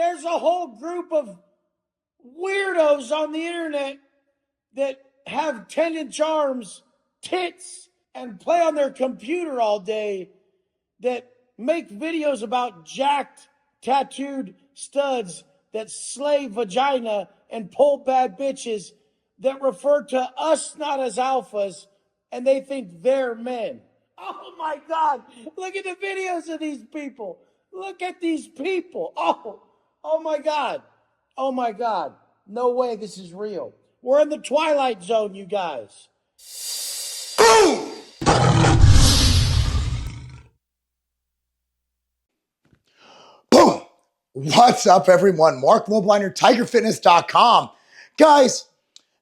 there's a whole group of weirdos on the internet that have 10-inch arms, tits, and play on their computer all day that make videos about jacked, tattooed studs that slay vagina and pull bad bitches that refer to us not as alphas and they think they're men. Oh my God. Look at the videos of these people. Look at these people. Oh my God. Oh my God. No way this is real. We're in the twilight zone, you guys. Boom! Boom! What's up, everyone? Marc, Lobliner, TigerFitness.com. Guys,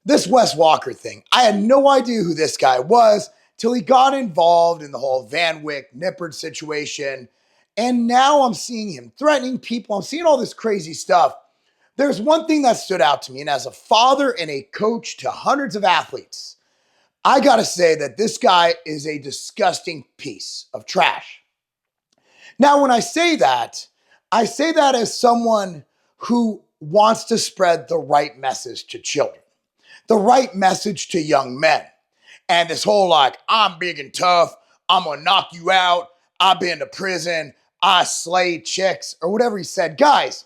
this Wes Walker thing, I had no idea who this guy was till he got involved in the whole Van Wyck Nippert situation. And now I'm seeing him threatening people. I'm seeing all this crazy stuff. There's one thing that stood out to me, and as a father and a coach to hundreds of athletes, I gotta say that this guy is a disgusting piece of trash. Now, when I say that as someone who wants to spread the right message to children, the right message to young men. And this whole like, I'm big and tough, I'm gonna knock you out, I've been to prison, I slayed chicks, or whatever he said. Guys,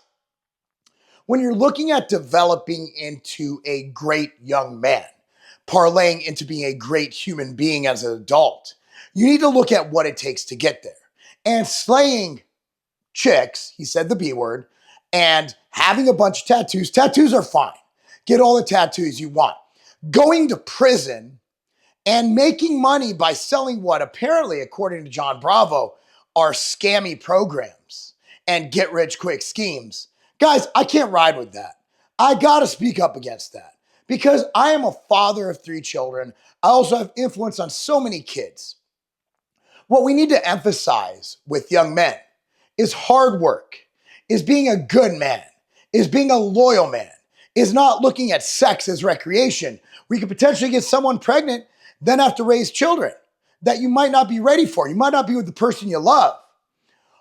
when you're looking at developing into a great young man, parlaying into being a great human being as an adult, you need to look at what it takes to get there. And slaying chicks, he said the B word, and having a bunch of tattoos are fine. Get all the tattoos you want. Going to prison and making money by selling what apparently, according to John Bravo, are scammy programs and get rich quick schemes. Guys, I can't ride with that. I gotta speak up against that because I am a father of 3 children. I also have influence on so many kids. What we need to emphasize with young men is hard work, is being a good man, is being a loyal man, is not looking at sex as recreation, where you could potentially get someone pregnant, then have to raise children that you might not be ready for. You might not be with the person you love.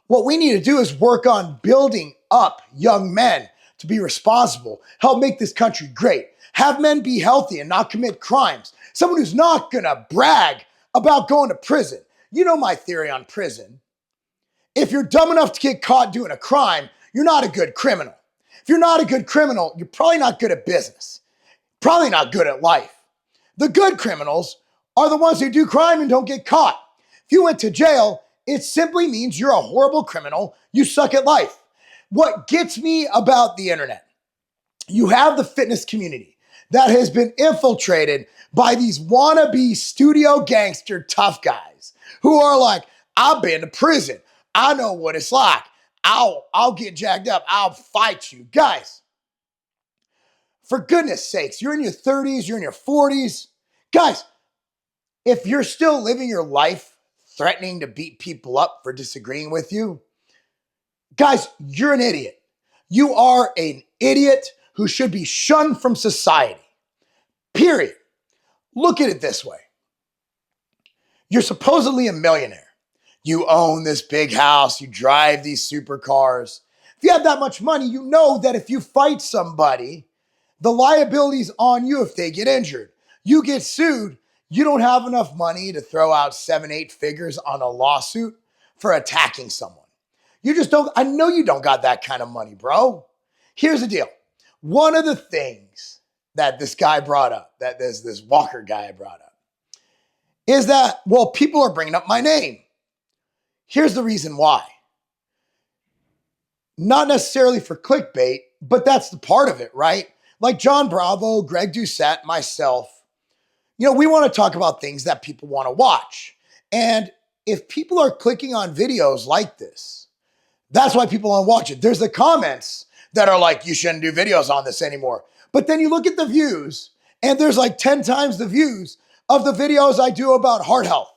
What we need to do is work on building up young men to be responsible, help make this country great, have men be healthy and not commit crimes, someone who's not gonna brag about going to prison. You know my theory on prison. If you're dumb enough to get caught doing a crime, you're not a good criminal. If you're not a good criminal, you're probably not good at business, probably not good at life. The good criminals are the ones who do crime and don't get caught. If you went to jail, it simply means you're a horrible criminal. You suck at life. What gets me about the internet, you have the fitness community that has been infiltrated by these wannabe studio gangster tough guys who are like, I've been to prison. I know what it's like. I'll get jacked up. I'll fight you. Guys, for goodness sakes, you're in your 30s, you're in your 40s. Guys, if you're still living your life threatening to beat people up for disagreeing with you, guys, you're an idiot. You are an idiot who should be shunned from society. Period. Look at it this way. You're supposedly a millionaire. You own this big house. You drive these supercars. If you have that much money, you know that if you fight somebody, the liability's on you if they get injured. You get sued. You don't have enough money to throw out 7-8 figures on a lawsuit for attacking someone. You just don't. I know you don't got that kind of money, bro. Here's the deal. One of the things that this guy brought up, that this Walker guy brought up, is that, well, people are bringing up my name. Here's the reason why. Not necessarily for clickbait, but that's the part of it, right? Like John Bravo, Greg Doucette, myself, we want to talk about things that people want to watch. And if people are clicking on videos like this, that's why people want to watch it. There's the comments that are like, you shouldn't do videos on this anymore. But then you look at the views, and there's like 10 times the views of the videos I do about heart health.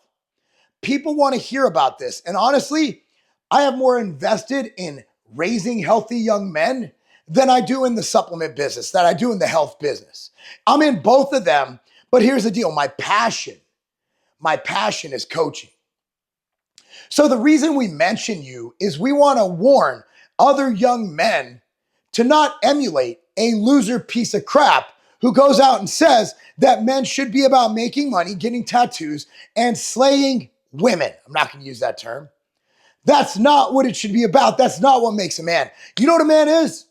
People want to hear about this. And honestly, I have more invested in raising healthy young men than I do in the supplement business, than I do in the health business. I'm in both of them, but here's the deal. My passion is coaching. So the reason we mention you is we want to warn other young men to not emulate a loser piece of crap who goes out and says that men should be about making money, getting tattoos, and slaying women. I'm not going to use that term. That's not what it should be about. That's not what makes a man. You know what a man is?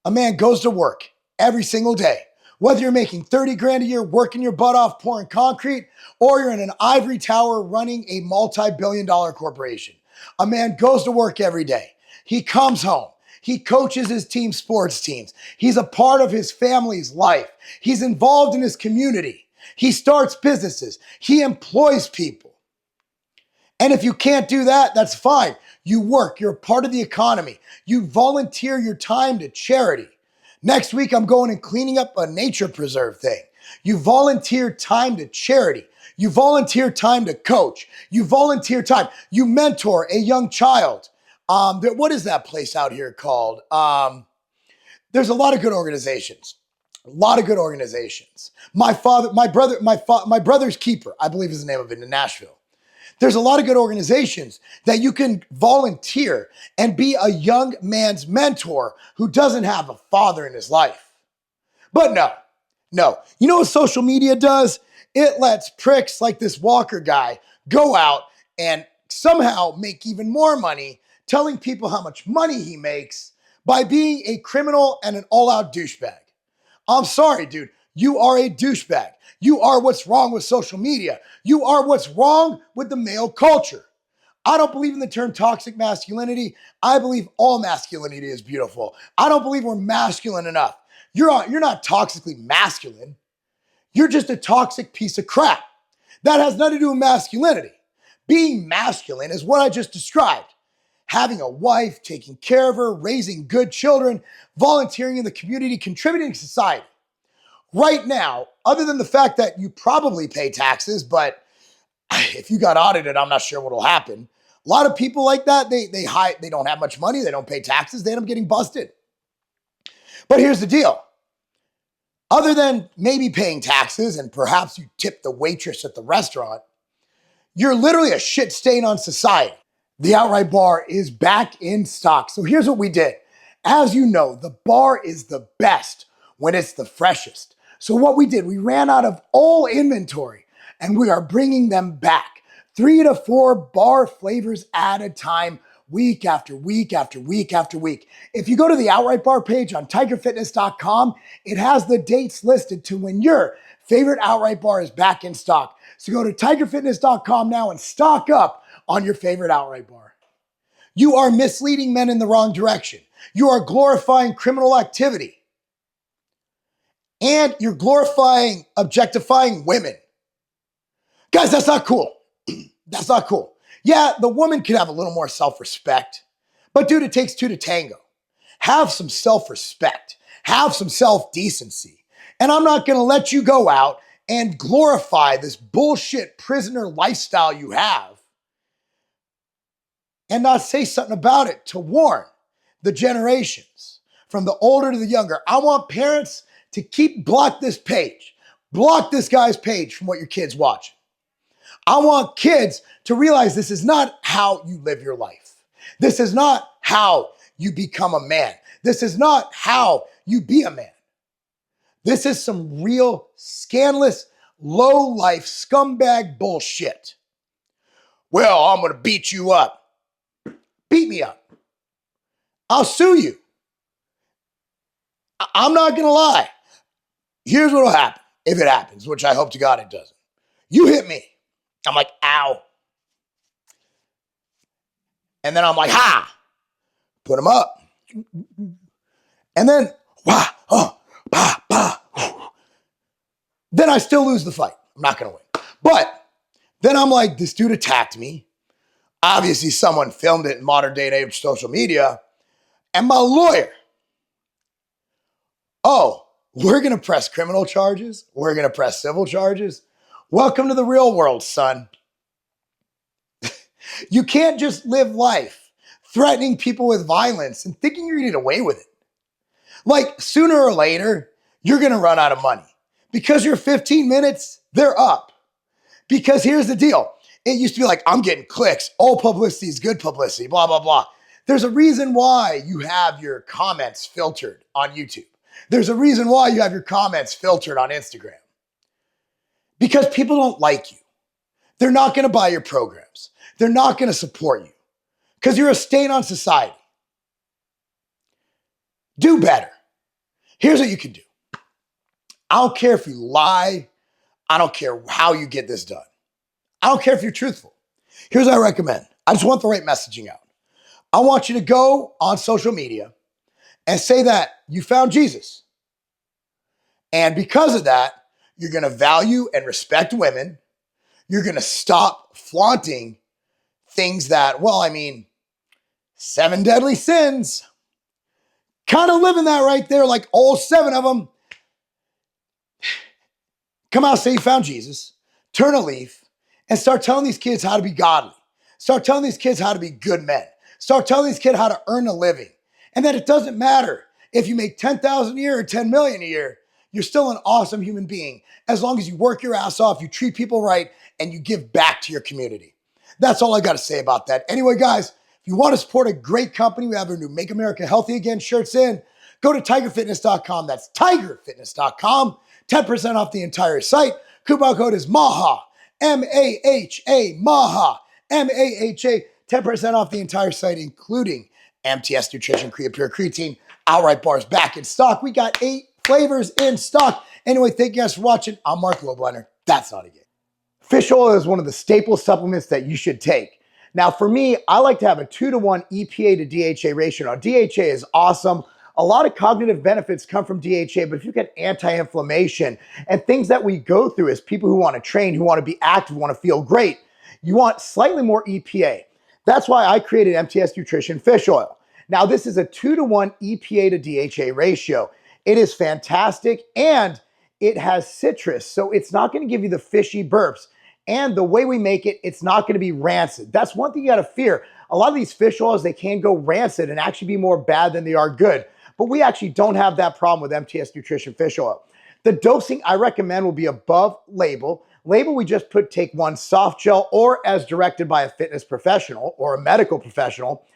A man goes to work every single day. Whether you're making 30 grand a year, working your butt off, pouring concrete, or you're in an ivory tower running a multi-billion-dollar corporation. A man goes to work every day. He comes home. He coaches his team sports teams. He's a part of his family's life. He's involved in his community. He starts businesses. He employs people. And if you can't do that, that's fine. You work. You're a part of the economy. You volunteer your time to charity. Next week, I'm going and cleaning up a nature preserve thing. You volunteer time to charity. You volunteer time to coach. You volunteer time. You mentor a young child. What is that place out here called? There's a lot of good organizations. A lot of good organizations. My brother's keeper, I believe is the name of it, in Nashville. There's a lot of good organizations that you can volunteer and be a young man's mentor who doesn't have a father in his life. But no. You know what social media does? It lets pricks like this Walker guy go out and somehow make even more money telling people how much money he makes by being a criminal and an all-out douchebag. I'm sorry, dude. You are a douchebag. You are what's wrong with social media. You are what's wrong with the male culture. I don't believe in the term toxic masculinity. I believe all masculinity is beautiful. I don't believe we're masculine enough. You're not toxically masculine. You're just a toxic piece of crap. That has nothing to do with masculinity. Being masculine is what I just described. Having a wife, taking care of her, raising good children, volunteering in the community, contributing to society. Right now, other than the fact that you probably pay taxes, but if you got audited, I'm not sure what will happen. A lot of people like that, they don't have much money, they don't pay taxes, they end up getting busted. But here's the deal. Other than maybe paying taxes and perhaps you tip the waitress at the restaurant, you're literally a shit stain on society. The Outright Bar is back in stock. So here's what we did. As you know, the bar is the best when it's the freshest. So what we did, we ran out of all inventory and we are bringing them back. 3 to 4 bar flavors at a time, week after week after week after week. If you go to the Outright Bar page on tigerfitness.com, it has the dates listed to when your favorite Outright Bar is back in stock. So go to tigerfitness.com now and stock up on your favorite Outright Bar. You are misleading men in the wrong direction. You are glorifying criminal activity. And you're glorifying, objectifying women. Guys, that's not cool. That's not cool. Yeah, the woman could have a little more self-respect, but dude, it takes two to tango. Have some self-respect. Have some self-decency. And I'm not going to let you go out and glorify this bullshit prisoner lifestyle you have and not say something about it to warn the generations from the older to the younger. I want parents to block this page. Block this guy's page from what your kid's watching. I want kids to realize this is not how you live your life. This is not how you become a man. This is not how you be a man. This is some real scandalous, low-life, scumbag bullshit. Well, I'm going to beat you up. Beat me up. I'll sue you. I'm not going to lie. Here's what will happen if it happens, which I hope to God it doesn't. You hit me. I'm like, ow. And then I'm like, ha. Put him up. And then, wah, oh, bah, bah. Then I still lose the fight. I'm not going to win. But then I'm like, this dude attacked me. Obviously, someone filmed it in modern day and age social media. And my lawyer, oh, we're going to press criminal charges. We're going to press civil charges. Welcome to the real world, son. You can't just live life threatening people with violence and thinking you're going to get away with it. Like, sooner or later, you're going to run out of money. Because your 15 minutes, they're up. Because here's the deal. It used to be like, I'm getting clicks. All publicity is good publicity, blah, blah, blah. There's a reason why you have your comments filtered on YouTube. There's a reason why you have your comments filtered on Instagram. Because people don't like you. They're not going to buy your programs. They're not going to support you because you're a stain on society. Do better. Here's what you can do. I don't care if you lie. I don't care how you get this done. I don't care if you're truthful. Here's what I recommend. I just want the right messaging out. I want you to go on social media and say that you found Jesus. And because of that, you're going to value and respect women. You're going to stop flaunting things that, 7 deadly sins. Kind of living that right there, like all 7 of them. Come out, say you found Jesus, turn a leaf, and start telling these kids how to be godly. Start telling these kids how to be good men. Start telling these kids how to earn a living. And that it doesn't matter if you make $10,000 a year or $10 million a year, you're still an awesome human being as long as you work your ass off, you treat people right, and you give back to your community. That's all I got to say about that. Anyway, guys, if you want to support a great company, we have our new Make America Healthy Again shirts in. Go to tigerfitness.com. That's tigerfitness.com. 10% off the entire site. Coupon code is MAHA. M-A-H-A. MAHA. M-A-H-A. 10% off the entire site, including MTS Nutrition, Pure Creatine, Outright Bars back in stock. We got 8 flavors in stock. Anyway, thank you guys for watching. I'm Marc Lobliner. That's not a game. Fish oil is one of the staple supplements that you should take. Now, for me, I like to have a 2-to-1 EPA to DHA ratio. Now, DHA is awesome. A lot of cognitive benefits come from DHA, but if you get anti-inflammation and things that we go through as people who want to train, who want to be active, want to feel great, you want slightly more EPA. That's why I created MTS Nutrition Fish Oil. Now, this is a 2-to-1 EPA to DHA ratio. It is fantastic, and it has citrus, so it's not going to give you the fishy burps. And the way we make it, it's not going to be rancid. That's one thing you got to fear. A lot of these fish oils, they can go rancid and actually be more bad than they are good. But we actually don't have that problem with MTS Nutrition Fish Oil. The dosing I recommend will be above label. Label, we just take 1 soft gel or as directed by a fitness professional or a medical professional.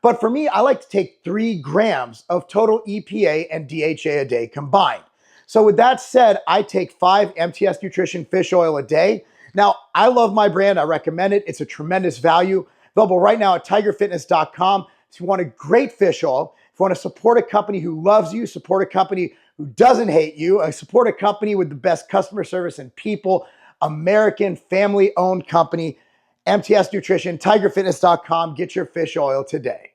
But for me, I like to take 3 grams of total EPA and DHA a day combined. So with that said, I take 5 MTS Nutrition Fish Oil a day. Now, I love my brand. I recommend it. It's a tremendous value. Available right now at tigerfitness.com. If you want a great fish oil, if you want to support a company who loves you, support a company who doesn't hate you, support a company with the best customer service and people, American family-owned company, MTS Nutrition, tigerfitness.com. Get your fish oil today.